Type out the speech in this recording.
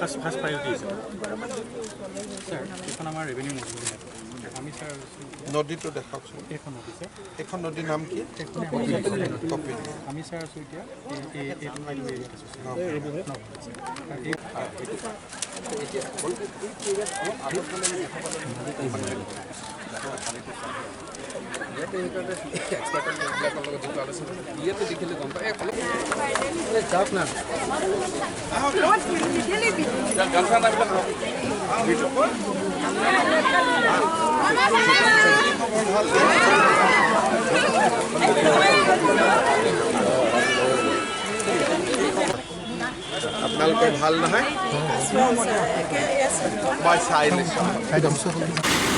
first প্ৰায়োৰিটি sir এখন আমাৰ revenue মজুৰি আমি স্যাৰ নদীটো দেখাওকচোন এখন নদী স্যাৰ এখন নদীৰ নাম কি কপিল আমি স্যাৰ আছো এতিয়া এইটো এৰিয়াত আপোনালোকৰ ভাল নহয় মই চাই লৈছোঁ